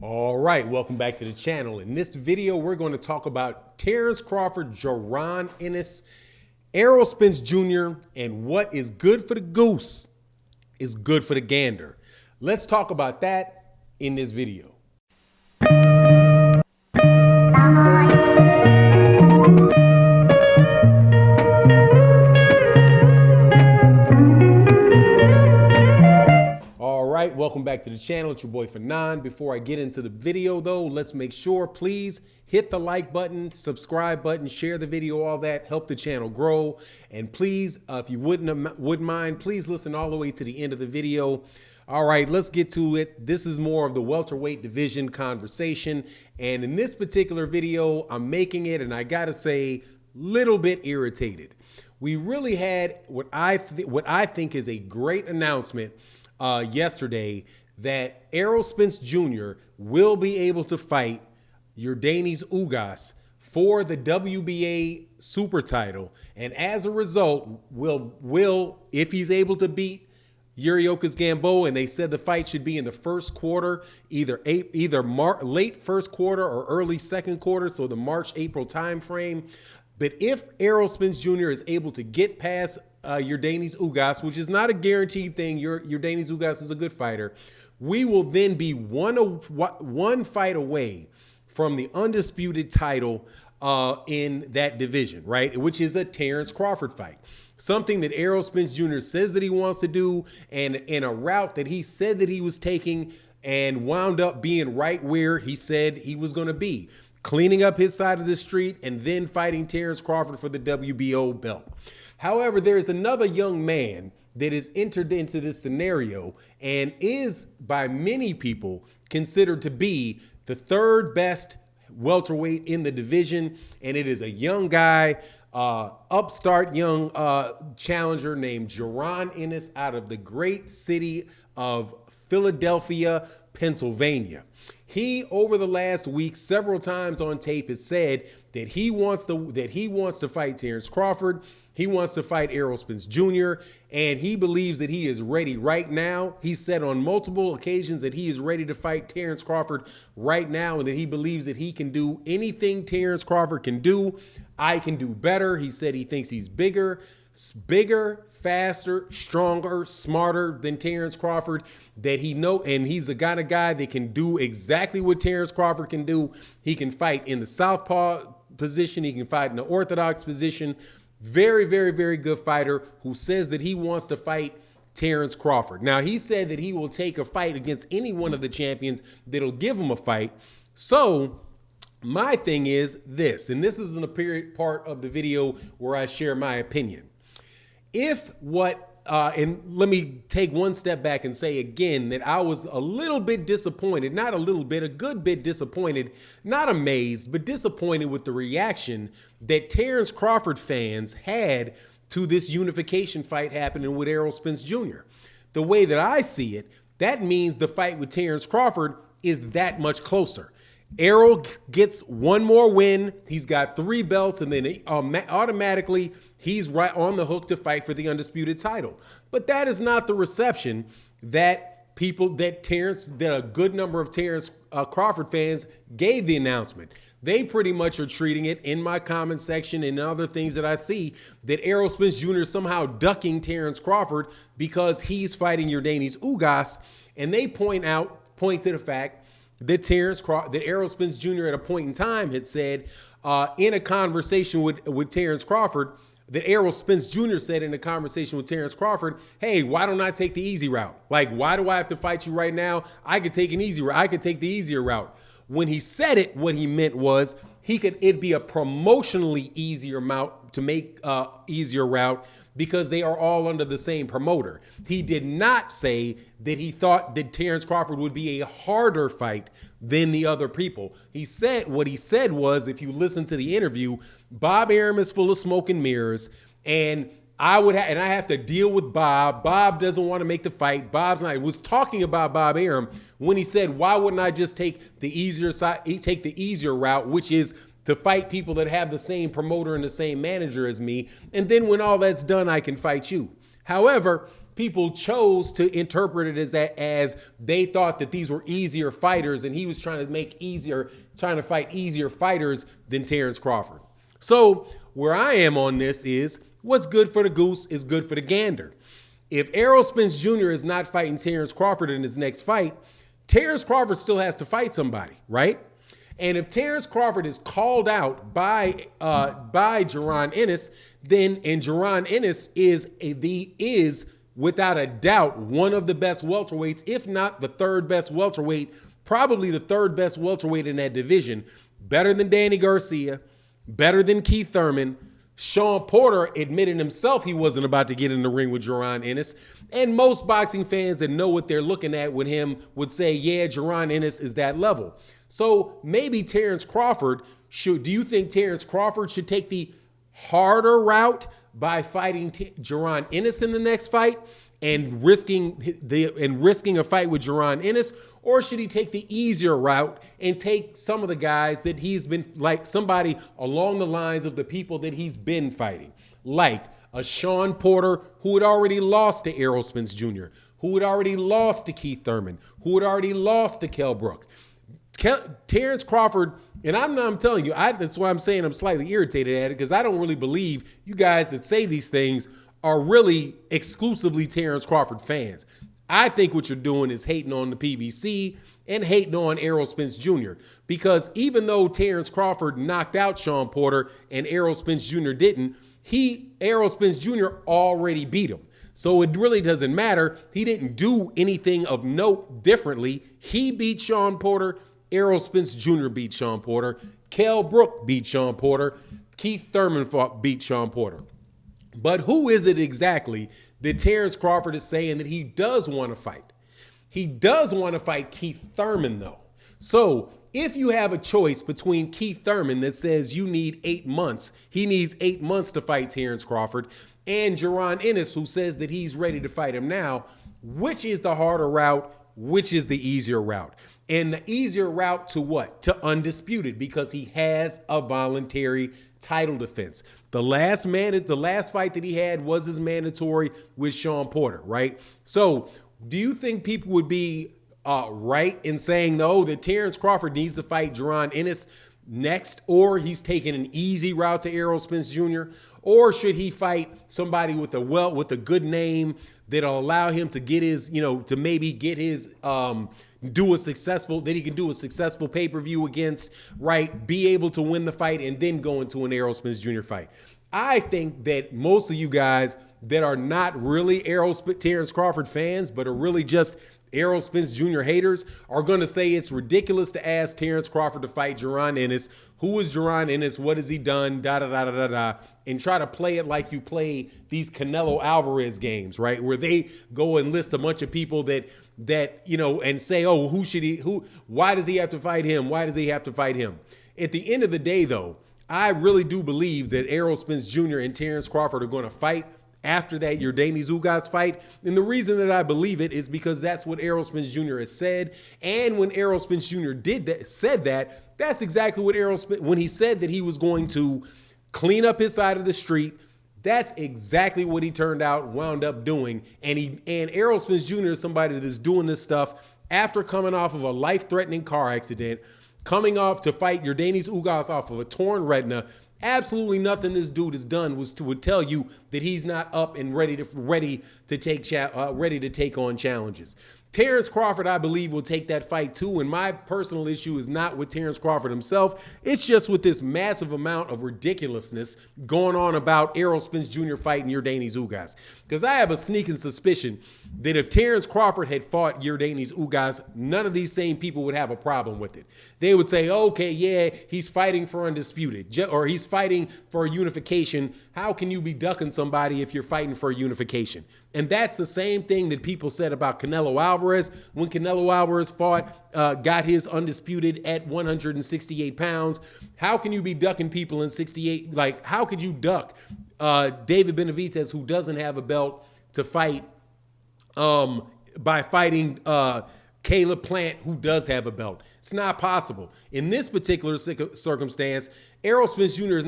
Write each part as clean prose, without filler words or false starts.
All right, welcome back to the channel. In this video, we're going to talk about Terence Crawford, Jaron Ennis, ERROL Spence Jr., and what is good for the goose is good for the gander. Let's talk about that in this video. Welcome back to the channel. It's your boy Fanon. Before I get into the video though, let's make sure, please hit the like button, subscribe button, share the video, all that, help the channel grow. And please, if you wouldn't mind, please listen all the way to the end of the video. All right, let's get to it. This is more of the welterweight division conversation. And in this particular video, I'm making it, and I gotta say, little bit irritated. We really had what I think is a great announcement yesterday that ERROL Spence Jr. will be able to fight Ugas for the WBA super title. And as a result, will if he's able to beat Ugas Gamboa, and they said the fight should be in the first quarter, either late first quarter or early second quarter, so the March-April time frame. But if ERROL Spence Jr. is able to get past Ugas, which is not a guaranteed thing, Ugas is a good fighter, we will then be one fight away from the undisputed title in that division, right? Which is a Terence Crawford fight. Something that ERROL Spence Jr. says that he wants to do, and in a route that he said that he was taking and wound up being right where he said he was going to be, cleaning up his side of the street and then fighting Terence Crawford for the WBO belt. However, there is another young man that is entered into this scenario and is by many people considered to be the third best welterweight in the division. And it is a young guy, upstart young challenger named Jaron Ennis out of the great city of Philadelphia, Pennsylvania. He, over the last week, several times on tape, has said that he wants to fight Terence Crawford. He wants to fight ERROL Spence Jr., and he believes that he is ready right now. He said on multiple occasions that he is ready to fight Terence Crawford right now, and that he believes that he can do anything Terence Crawford can do. I can do better. He said he thinks he's bigger, faster, stronger, smarter than Terence Crawford, that he know, and he's the kind of guy that can do exactly what Terence Crawford can do. He can fight in the southpaw position. He can fight in the orthodox position. Very, very, very good fighter who says that he wants to fight Terence Crawford. Now, he said that he will take a fight against any one of the champions that'll give him a fight. So my thing is this, and this is in the part of the video where I share my opinion. And let me take one step back and say again that I was a little bit disappointed, not a little bit, a good bit disappointed, not amazed, but disappointed with the reaction that Terence Crawford fans had to this unification fight happening with ERROL Spence Jr. The way that I see it, that means the fight with Terence Crawford is that much closer. ERROL gets one more win. He's got 3 belts, and then automatically he's right on the hook to fight for the undisputed title. But that is not the reception that a good number of Terence Crawford fans gave the announcement. They pretty much are treating it, in my comment section and other things that I see, that ERROL Spence Jr. is somehow ducking Terence Crawford because he's fighting Ugas, and they point to the fact that ERROL Spence Jr. at a point in time had said in a conversation with Terence Crawford, that ERROL Spence Jr. said in a conversation with Terence Crawford, hey, why don't I take the easy route? Like, why do I have to fight you right now? I could take an easy route. I could take the easier route. When he said it, what he meant was it'd be a promotionally easier route to make easier route because they are all under the same promoter. He did not say that he thought that Terence Crawford would be a harder fight than the other people. What he said was, if you listen to the interview, Bob Arum is full of smoke and mirrors, and I have to deal with Bob. Bob doesn't want to make the fight. He was talking about Bob Arum when he said, why wouldn't I just take the easier route, which is to fight people that have the same promoter and the same manager as me, and then when all that's done, I can fight you. However, people chose to interpret it as they thought that these were easier fighters, and he was trying to fight easier fighters than Terence Crawford. So where I am on this is what's good for the goose is good for the gander. If Errol Spence Jr. is not fighting Terence Crawford in his next fight, Terence Crawford still has to fight somebody, right? And if Terence Crawford is called out by Jaron Ennis, and Jaron Ennis is without a doubt one of the best welterweights, if not the third best welterweight, probably the third best welterweight in that division, better than Danny Garcia, better than Keith Thurman. Sean Porter admitted himself he wasn't about to get in the ring with Jaron Ennis. And most boxing fans that know what they're looking at with him would say, yeah, Jaron Ennis is that level. So maybe Terence Crawford do you think Terence Crawford should take the harder route by fighting Jaron Ennis in the next fight and risking a fight with Jaron Ennis? Or should he take the easier route and take some of the guys that he's been, like somebody along the lines of the people that he's been fighting, like a Sean Porter who had already lost to Errol Spence Jr., who had already lost to Keith Thurman, who had already lost to Kell Brook. Terence Crawford, and I'm telling you, that's why I'm saying I'm slightly irritated at it, because I don't really believe you guys that say these things are really exclusively Terence Crawford fans. I think what you're doing is hating on the PBC and hating on Errol Spence Jr. Because even though Terence Crawford knocked out Sean Porter and Errol Spence Jr. didn't, Errol Spence Jr. already beat him. So it really doesn't matter. He didn't do anything of note differently. He beat Sean Porter. Errol Spence Jr. beat Sean Porter. Kell Brook beat Sean Porter. Keith Thurman beat Sean Porter. But who is it exactly that Terence Crawford is saying that he does want to fight? He does want to fight Keith Thurman, though. So if you have a choice between Keith Thurman that says you need 8 months, he needs 8 months to fight Terence Crawford, and Jaron Ennis, who says that he's ready to fight him now, which is the harder route? Which is the easier route? And the easier route to what? To undisputed, because he has a voluntary title defense. The last fight that he had was his mandatory with Sean Porter, right? So do you think people would be right in saying, though, that Terence Crawford needs to fight Jaron Ennis next, or he's taking an easy route to Errol Spence Jr., or should he fight somebody with a good name that'll allow him to get his, to maybe get his, do a successful pay-per-view against, right? Be able to win the fight and then go into an Errol Spence Jr. fight. I think that most of you guys that are not really Terence Crawford fans, but are really just Errol Spence Jr. haters, are going to say it's ridiculous to ask Terence Crawford to fight Jaron Ennis. Who is Jaron Ennis? What has he done? And try to play it like you play these Canelo Alvarez games, right? Where they go and list a bunch of people that and say, oh, why does he have to fight him? Why does he have to fight him? At the end of the day, though, I really do believe that Errol Spence Jr. and Terence Crawford are going to fight after that Yordenis Ugas fight. And the reason that I believe it is because that's what Errol Spence Jr. has said. And when Errol Spence Jr. said that, that's exactly what when he said that he was going to clean up his side of the street, that's exactly what he wound up doing. And Errol Spence Jr. is somebody that's doing this stuff after coming off of a life-threatening car accident, coming off to fight Yordenis Ugas off of a torn retina. Absolutely nothing this dude has done would tell you that he's not up and ready to take on challenges. Terence Crawford, I believe, will take that fight too. And my personal issue is not with Terence Crawford himself. It's just with this massive amount of ridiculousness going on about Errol Spence Jr. fighting Yordenis Ugas. Because I have a sneaking suspicion that if Terence Crawford had fought Yordenis Ugas, none of these same people would have a problem with it. They would say, okay, yeah, he's fighting for undisputed, or he's fighting for a unification. How can you be ducking somebody if you're fighting for a unification? And that's the same thing that people said about Canelo Alvarez when Canelo Alvarez got his undisputed at 168 pounds. How can you be ducking people in 68? Like, how could you duck David Benavidez, who doesn't have a belt, to fight by fighting Caleb Plant, who does have a belt. It's not possible. In this particular circumstance, ERROL Spence Jr.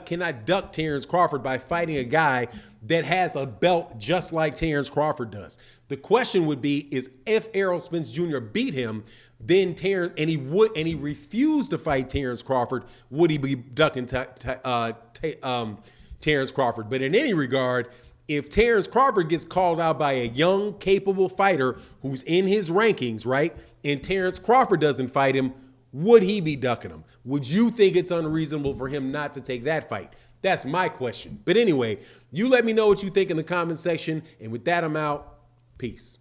cannot duck Terence Crawford by fighting a guy that has a belt just like Terence Crawford does. The question would be is if ERROL Spence Jr. beat him, then Terence, and he refused to fight Terence Crawford, would he be ducking Terence Crawford? But in any regard, if Terence Crawford gets called out by a young, capable fighter who's in his rankings, right, and Terence Crawford doesn't fight him, would he be ducking him? Would you think it's unreasonable for him not to take that fight? That's my question. But anyway, you let me know what you think in the comment section. And with that, I'm out. Peace.